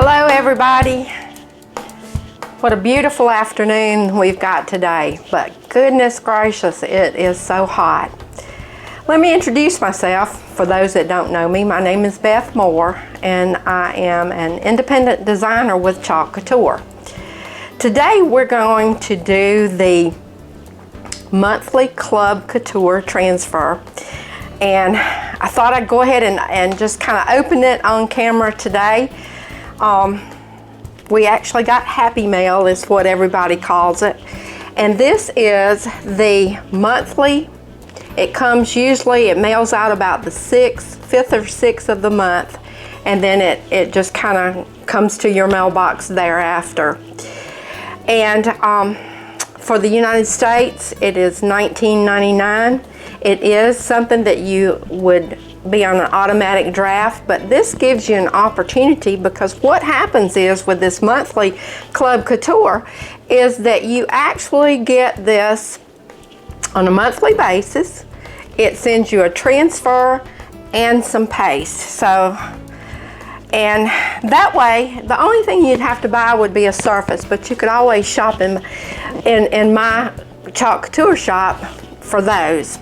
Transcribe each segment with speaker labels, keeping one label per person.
Speaker 1: Hello everybody. What a beautiful afternoon we've got today, but goodness gracious, it is so hot. Let me introduce myself for those that don't know me. My name is Beth Moore and I am an independent designer with Couture. Today we're going to do the monthly Club Couture transfer, and I thought I'd go ahead and just kind of open it on camera today. We actually got Happy Mail is what everybody calls it, and this is the monthly. It comes usually, it mails out about the 5th or 6th of the month, and then it just kind of comes to your mailbox thereafter. And for the United States, it is $19.99. It is something that you would be on an automatic draft, but this gives you an opportunity, because what happens is with this monthly Club Couture is that you actually get this on a monthly basis. It sends you a transfer and some paste. So, and that way, the only thing you'd have to buy would be a surface, but you could always shop in my Couture shop for those.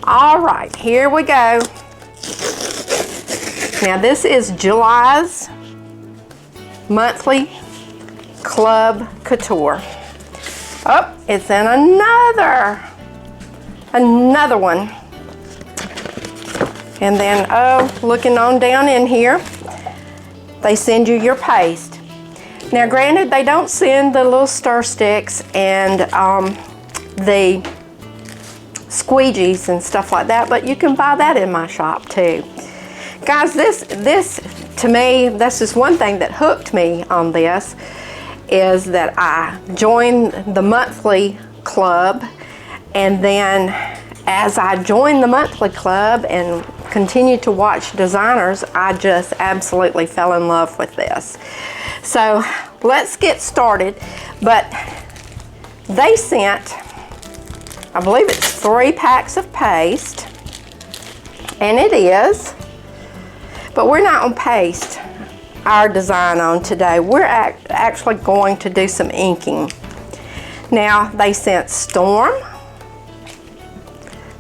Speaker 1: All right, here we go. Now this is July's monthly Club Couture. Oh, it's in another one. And then, oh, looking on down in here, they send you your paste. Now granted, they don't send the little stir sticks and the squeegees and stuff like that, but you can buy that in my shop too. Guys, this to me, this is one thing that hooked me on this, is that I joined the monthly club, and then as I joined the monthly club and continued to watch designers, I just absolutely fell in love with this. So let's get started. But they sent, I believe it's 3 packs of paste, and it is, but we're not going to paste our design on today. We're actually going to do some inking. Now they sent Storm,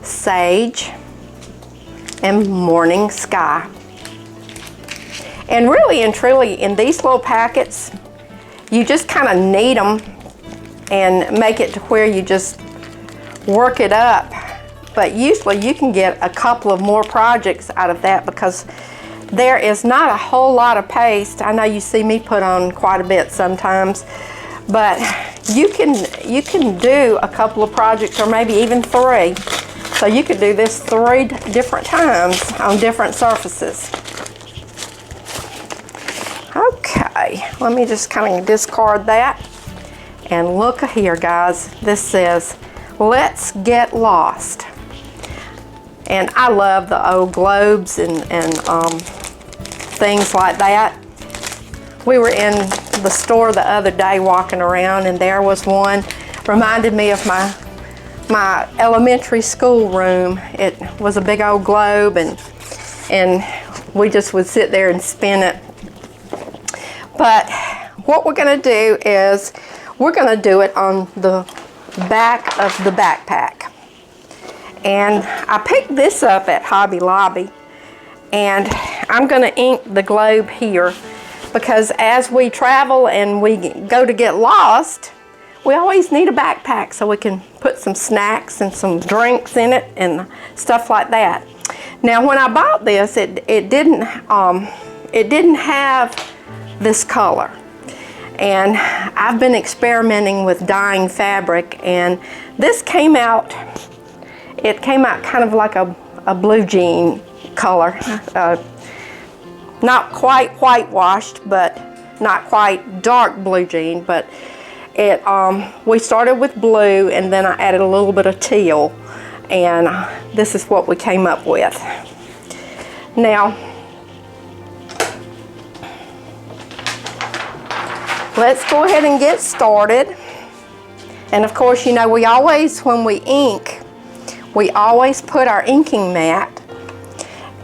Speaker 1: Sage, and Morning Sky. And really and truly, in these little packets, you just kind of knead them and make it to where you just work it up. But usually you can get a couple of more projects out of that, because there is not a whole lot of paste. I know you see me put on quite a bit sometimes, but you can do a couple of projects, or maybe even 3. So you could do this 3 different times on different surfaces. Okay, let me just kind of discard that. And look here, guys. This says, "Let's get lost." And I love the old globes and things like that. We were in the store the other day walking around, and there was one. Reminded me of my elementary school room. It was a big old globe, and we just would sit there and spin it. But what we're going to do is we're going to do it on the back of the backpack. And I picked this up at Hobby Lobby, and I'm going to ink the globe here, because as we travel and we go to get lost, we always need a backpack so we can put some snacks and some drinks in it and stuff like that. Now when I bought this, it didn't have this color, and I've been experimenting with dyeing fabric, and this came out, it came out kind of like a blue jean color. Not quite whitewashed, but not quite dark blue jean, but we started with blue, and then I added a little bit of teal, and this is what we came up with. Now, let's go ahead and get started. And of course, you know, we always, when we ink, we always put our inking mat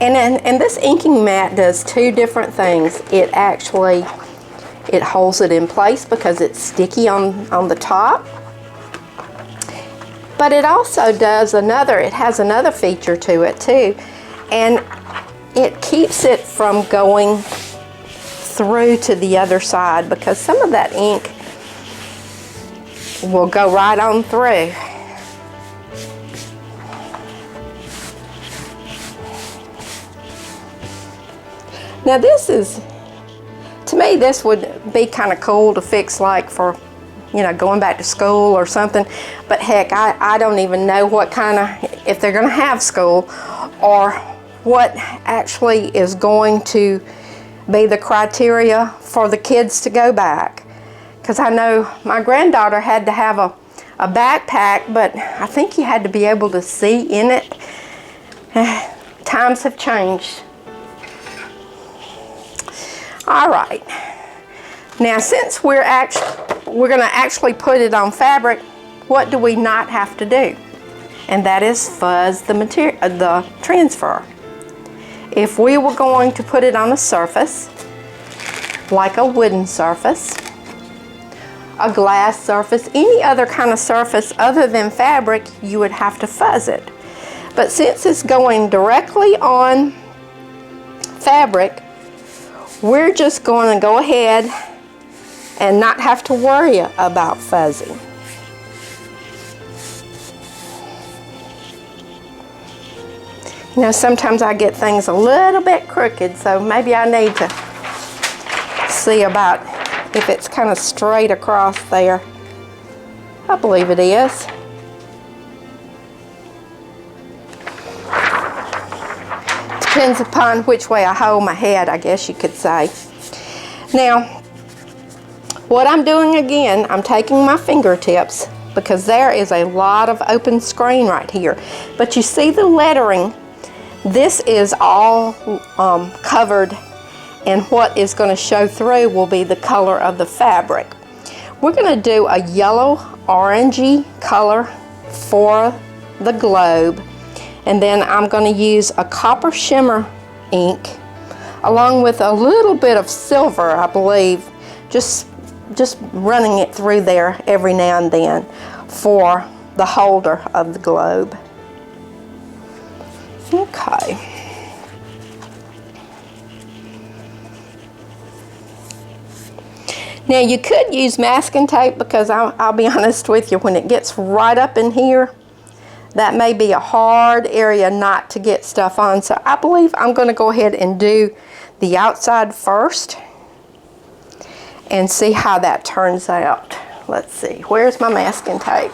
Speaker 1: And this inking mat does two different things. It holds it in place because it's sticky on the top. But it also does it has another feature to it too. And it keeps it from going through to the other side, because some of that ink will go right on through. Now to me, this would be kind of cool to fix, like for, you know, going back to school or something. But heck, I don't even know what kind of, if they're gonna have school, or what actually is going to be the criteria for the kids to go back. Because I know my granddaughter had to have a backpack, but I think you had to be able to see in it. Times have changed. All right. Now, since we're going to actually put it on fabric, what do we not have to do? And that is fuzz the transfer. If we were going to put it on a surface, like a wooden surface, a glass surface, any other kind of surface other than fabric, you would have to fuzz it. But since it's going directly on fabric, we're just going to go ahead and not have to worry about fuzzing. You know, sometimes I get things a little bit crooked, so maybe I need to see about if it's kind of straight across there. I believe it is. Depends upon which way I hold my head, I guess you could say. Now, what I'm doing again, I'm taking my fingertips, because there is a lot of open screen right here. But you see the lettering, this is all covered, and what is going to show through will be the color of the fabric. We're going to do a yellow orangey color for the globe. And then I'm going to use a copper shimmer ink along with a little bit of silver, I believe, just running it through there every now and then for the holder of the globe. Okay. Now you could use masking tape, because I'll be honest with you, when it gets right up in here, that may be a hard area not to get stuff on. So I believe I'm going to go ahead and do the outside first and see how that turns out. Let's see, where's my masking tape?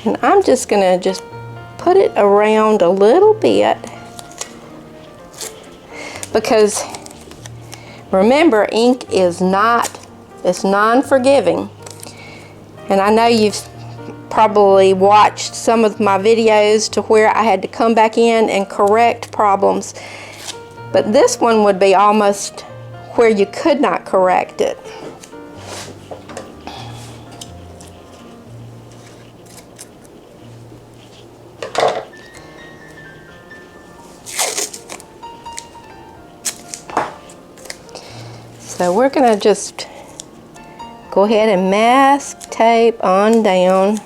Speaker 1: And I'm just going to put it around a little bit, because remember, ink is it's non-forgiving. And I know you've probably watched some of my videos to where I had to come back in and correct problems. But this one would be almost where you could not correct it. So we're going to just go ahead and mask tape on down.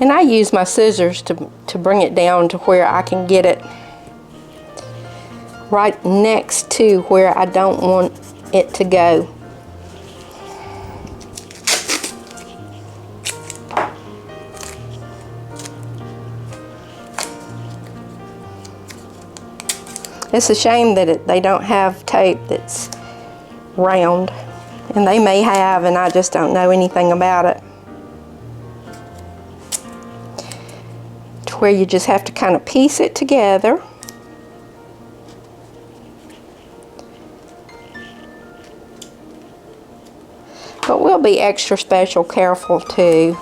Speaker 1: And I use my scissors to bring it down to where I can get it right next to where I don't want it to go. It's a shame that they don't have tape that's round, and they may have, and I just don't know anything about it. To where you just have to kind of piece it together. But we'll be extra special careful too,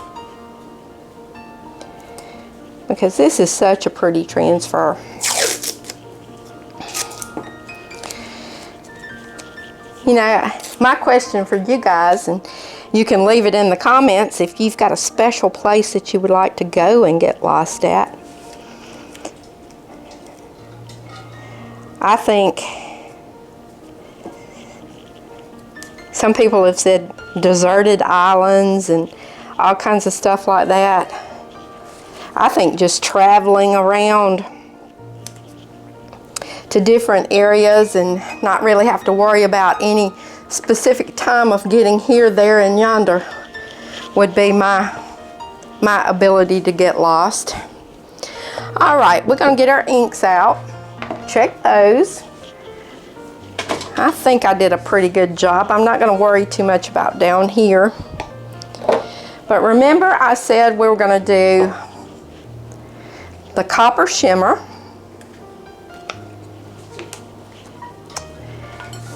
Speaker 1: because this is such a pretty transfer. You know, my question for you guys, and you can leave it in the comments if you've got a special place that you would like to go and get lost at. I think some people have said deserted islands and all kinds of stuff like that. I think just traveling around to different areas and not really have to worry about any specific time of getting here, there, and yonder would be my ability to get lost. All right, we're gonna get our inks out. Check those. I think I did a pretty good job. I'm not gonna worry too much about down here. But remember I said we were gonna do the copper shimmer.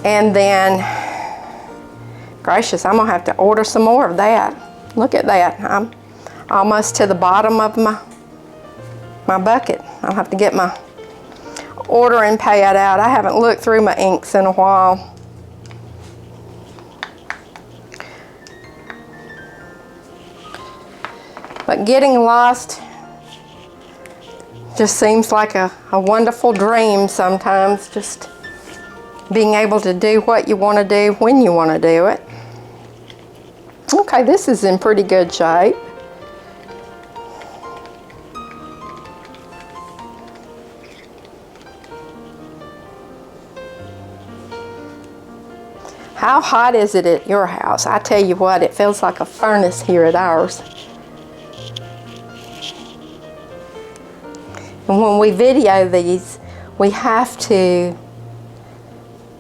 Speaker 1: And then, gracious, I'm gonna have to order some more of that. Look at that, I'm almost to the bottom of my bucket. I'll have to get my ordering pad out. I haven't looked through my inks in a while. But getting lost just seems like a wonderful dream sometimes, just being able to do what you want to do when you want to do it. Okay, this is in pretty good shape. How hot is it at your house? I tell you what, it feels like a furnace here at ours. And when we video these, we have to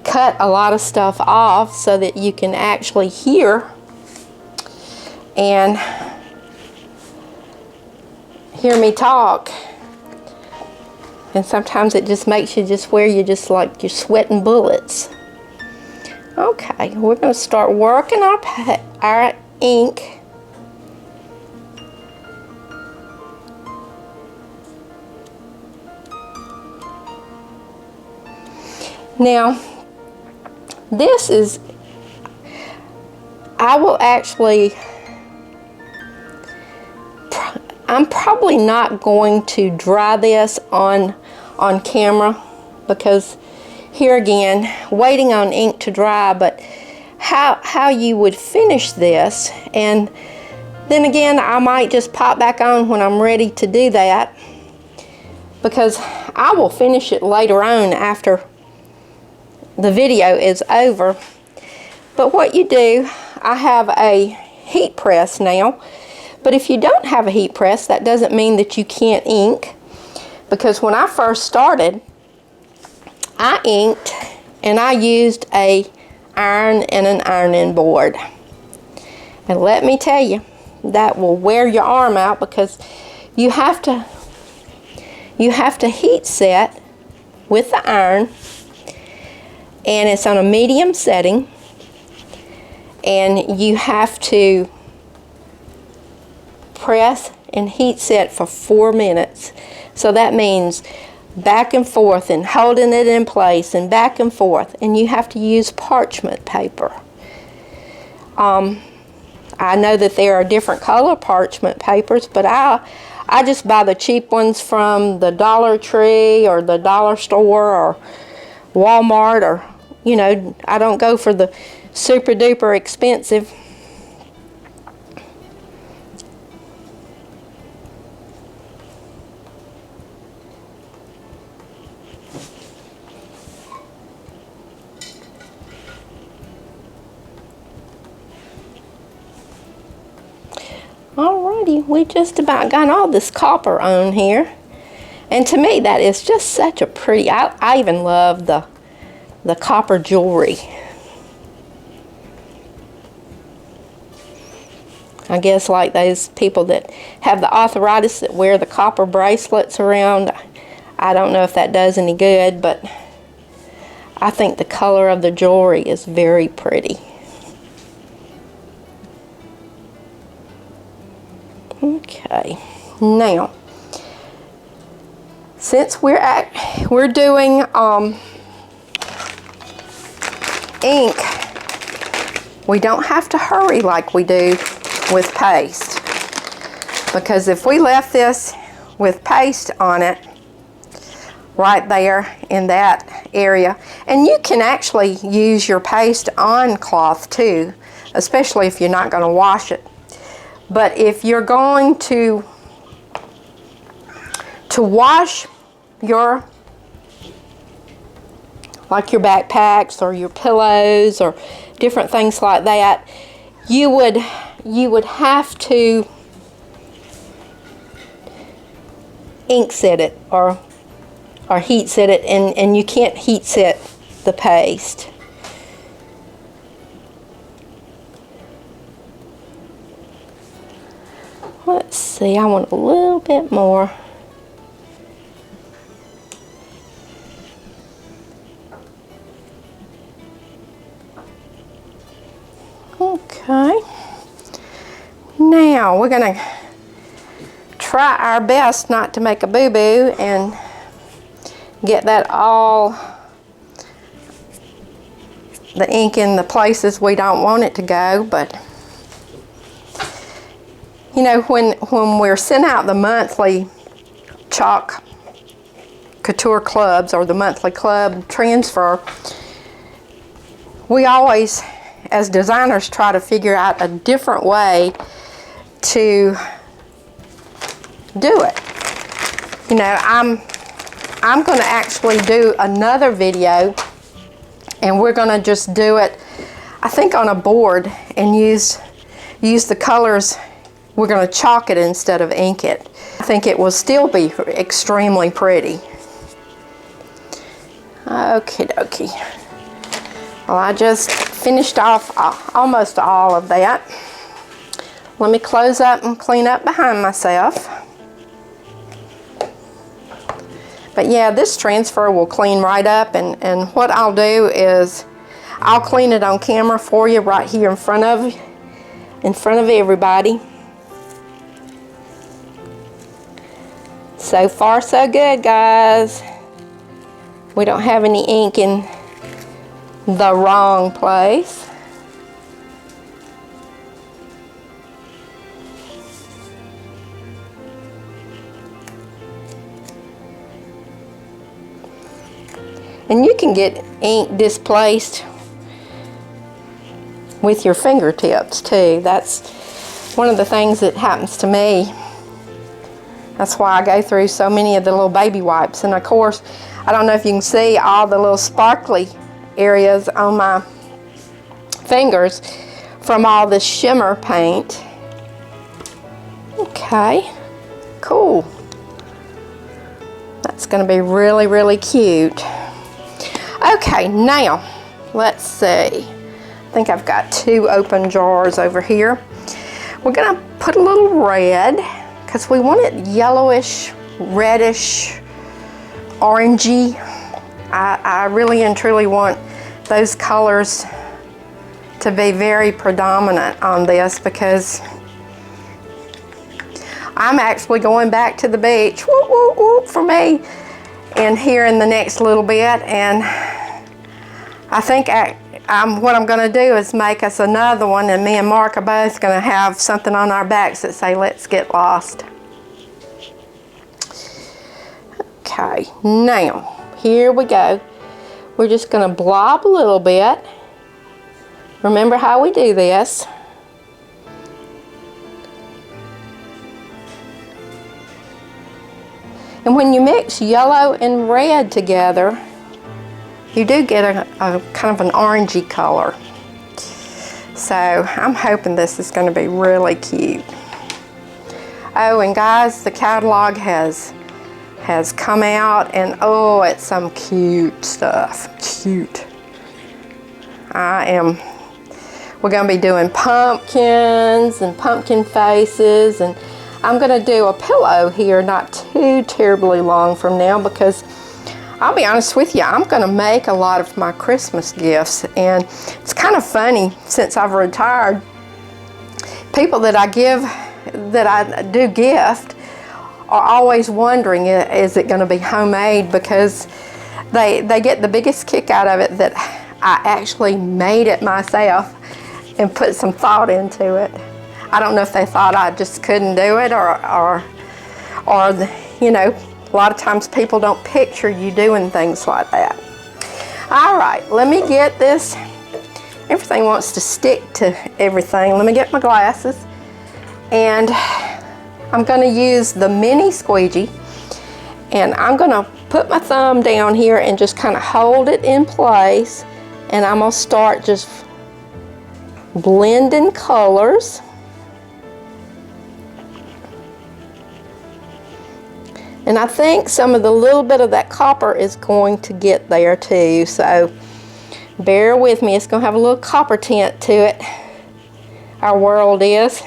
Speaker 1: cut a lot of stuff off so that you can actually hear and hear me talk. And sometimes it just makes you just where you just like you're sweating bullets. Okay, we're going to start working our ink. Now, this is, I will actually, I'm probably not going to dry this on camera, because here again, waiting on ink to dry, but how you would finish this, and then again, I might just pop back on when I'm ready to do that, because I will finish it later on after the video is over. But what you do, I have a heat press now, but if you don't have a heat press, that doesn't mean that you can't ink, because when I first started, I inked and I used a iron and an ironing board. And let me tell you, that will wear your arm out, because you have to heat set with the iron, and it's on a medium setting, and you have to press and heat set for 4 minutes. So that means back and forth and holding it in place and back and forth, and you have to use parchment paper. I know that there are different color parchment papers, but I just buy the cheap ones from the Dollar Tree or the dollar store or Walmart, or you know, I don't go for the super duper expensive. Alrighty, we just about got all this copper on here. And to me, that is just such a pretty, I even love the copper jewelry. I guess like those people that have the arthritis that wear the copper bracelets around. I don't know if that does any good, but I think the color of the jewelry is very pretty. Okay, now since we're doing ink, we don't have to hurry like we do with paste, because if we left this with paste on it right there in that area, and you can actually use your paste on cloth too, especially if you're not going to wash it. But if you're going to wash your, like your backpacks or your pillows or different things like that, you would have to ink set it or heat set it, and you can't heat set the paste. Let's see, I want a little bit more. Okay, now we're going to try our best not to make a boo-boo and get that all, the ink in the places we don't want it to go. But you know, when we're sent out the monthly chalk couture clubs or the monthly club transfer, we always, as designers, try to figure out a different way to do it. You know, I'm going to actually do another video, and we're going to just do it, I think, on a board and use the colors. We're going to chalk it instead of ink it. I think it will still be extremely pretty. Okie dokie. Well, I just finished off almost all of that. Let me close up and clean up behind myself. But yeah, this transfer will clean right up, and what I'll do is I'll clean it on camera for you right here in front of everybody. So far so good, guys. We don't have any ink in the wrong place. And you can get ink displaced with your fingertips too. That's one of the things that happens to me. That's why I go through so many of the little baby wipes. And of course, I don't know if you can see all the little sparkly areas on my fingers from all this shimmer paint. Okay, cool. That's going to be really, really cute. Okay, now let's see. I think I've got 2 open jars over here. We're going to put a little red, because we want it yellowish, reddish, orangey. I really and truly want those colors to be very predominant on this, because I'm actually going back to the beach, whoop, whoop, whoop, for me, and here in the next little bit. And I think what I'm going to do is make us another one, and me and Mark are both going to have something on our backs that say, "Let's get lost." Okay, now here we go. We're just going to blob a little bit. Remember how we do this. And when you mix yellow and red together, you do get a kind of an orangey color. So I'm hoping this is going to be really cute. Oh, and guys, the catalog has come out, and oh, it's some cute stuff. Cute. We're going to be doing pumpkins and pumpkin faces, and I'm going to do a pillow here not too terribly long from now, because I'll be honest with you, I'm going to make a lot of my Christmas gifts. And it's kind of funny, since I've retired, people that I give that I do gift are always wondering, is it going to be homemade? Because they get the biggest kick out of it that I actually made it myself and put some thought into it. I don't know if they thought I just couldn't do it, or you know, a lot of times people don't picture you doing things like that. All right, let me get this. Everything wants to stick to everything. Let me get my glasses. And I'm going to use the mini squeegee. And I'm going to put my thumb down here and just kind of hold it in place. And I'm going to start just blending colors. And I think some of the little bit of that copper is going to get there too, so bear with me. It's going to have a little copper tint to it. Our world is.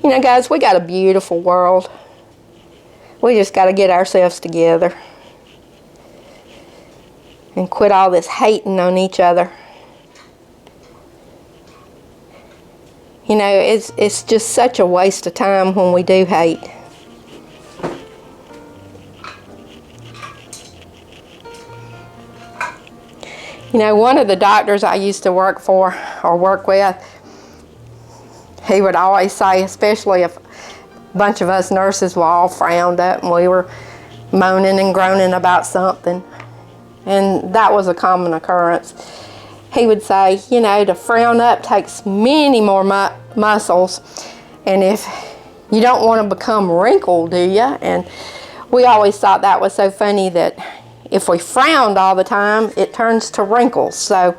Speaker 1: You know, guys, we got a beautiful world. We just got to get ourselves together and quit all this hating on each other. You know, it's just such a waste of time when we do hate. You know, one of the doctors I used to work for or work with, he would always say, especially if a bunch of us nurses were all frowned up and we were moaning and groaning about something, and that was a common occurrence. He would say, you know, to frown up takes many more muscles, and if you don't want to become wrinkled, do you? And we always thought that was so funny that if we frowned all the time, it turns to wrinkles. So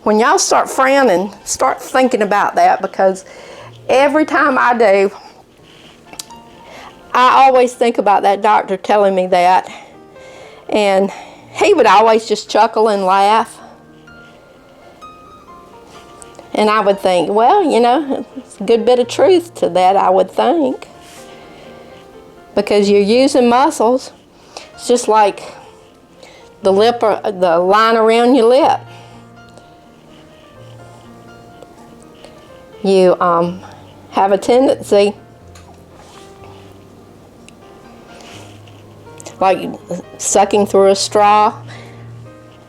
Speaker 1: when y'all start frowning, start thinking about that, because every time I do, I always think about that doctor telling me that, and he would always just chuckle and laugh. And I would think, well, you know, it's a good bit of truth to that, I would think. Because you're using muscles. It's just like the lip, or the line around your lip. You have a tendency, like sucking through a straw.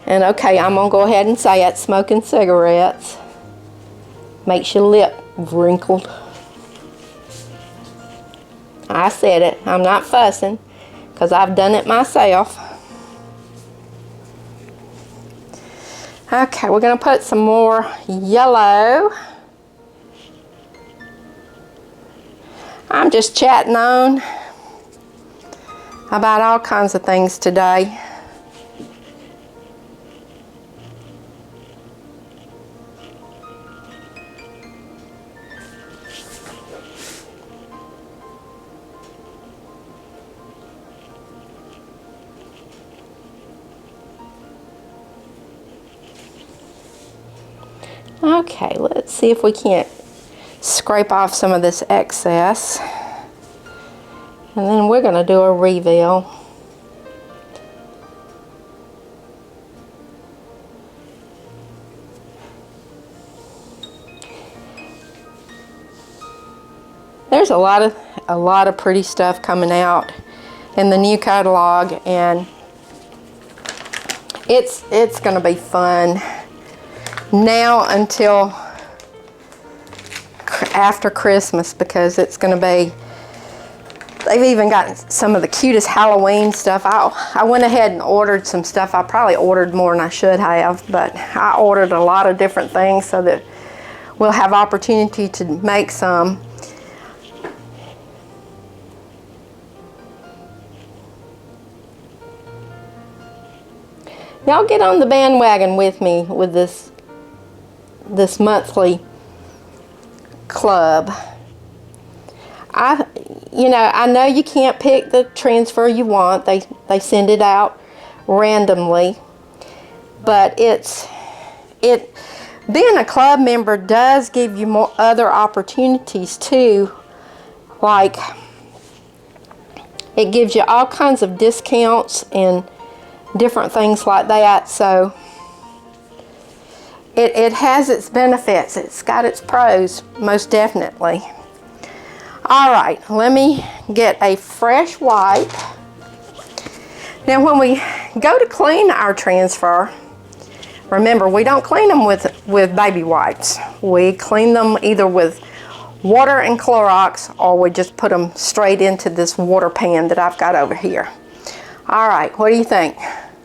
Speaker 1: And okay, I'm going to go ahead and say it, smoking cigarettes makes your lip wrinkled. I said it. I'm not fussing, because I've done it myself. Okay, we're going to put some more yellow. I'm just chatting on about all kinds of things today. Okay, let's see if we can't scrape off some of this excess. And then we're going to do a reveal. There's a lot of pretty stuff coming out in the new catalog, and it's going to be fun now until after Christmas, because it's going to be, they've even got some of the cutest Halloween stuff. I went ahead and ordered some stuff. I probably ordered more than I should have, but I ordered a lot of different things so that we'll have opportunity to make some. Y'all get on the bandwagon with me with this monthly club. I know you can't pick the transfer you want. They send it out randomly, but being a club member does give you more other opportunities too. Like, it gives you all kinds of discounts and different things like that. So it has its benefits. It's got its pros, most definitely. All right, let me get a fresh wipe. Now when we go to clean our transfer, remember, we don't clean them with baby wipes. We clean them either with water and Clorox, or we just put them straight into this water pan that I've got over here. All right, what do you think?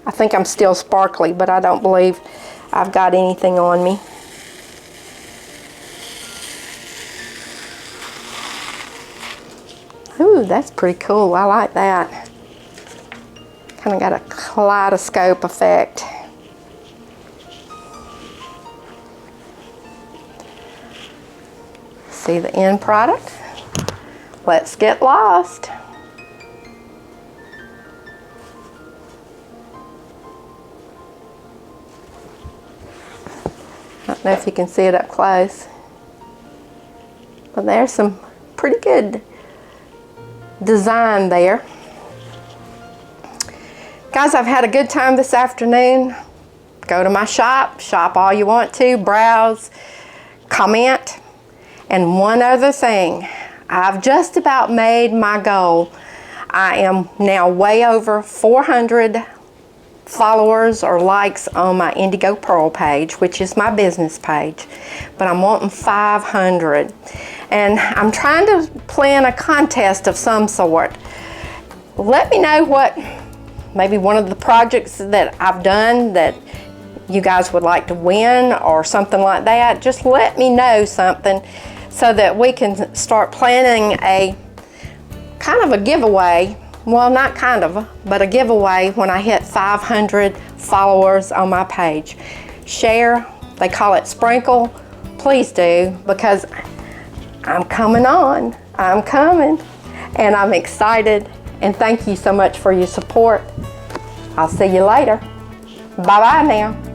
Speaker 1: I think I'm still sparkly, but I don't believe I've got anything on me. Ooh, that's pretty cool. I like that. Kind of got a kaleidoscope effect. See the end product? Let's get lost. I don't know if you can see it up close, but there's some pretty good design there. Guys, I've had a good time this afternoon. Go to my shop, shop all you want to, browse, comment. And one other thing, I've just about made my goal. I am now way over 400 followers or likes on my Indigo Pearl page, which is my business page, but I'm wanting 500. And I'm trying to plan a contest of some sort. Let me know what, maybe one of the projects that I've done that you guys would like to win or something like that. Just let me know something so that we can start planning a kind of a giveaway. Well, not kind of, but a giveaway when I hit 500 followers on my page. Share, they call it sprinkle. Please do, because I'm coming on. I'm coming, and I'm excited. And thank you so much for your support. I'll see you later. Bye-bye now.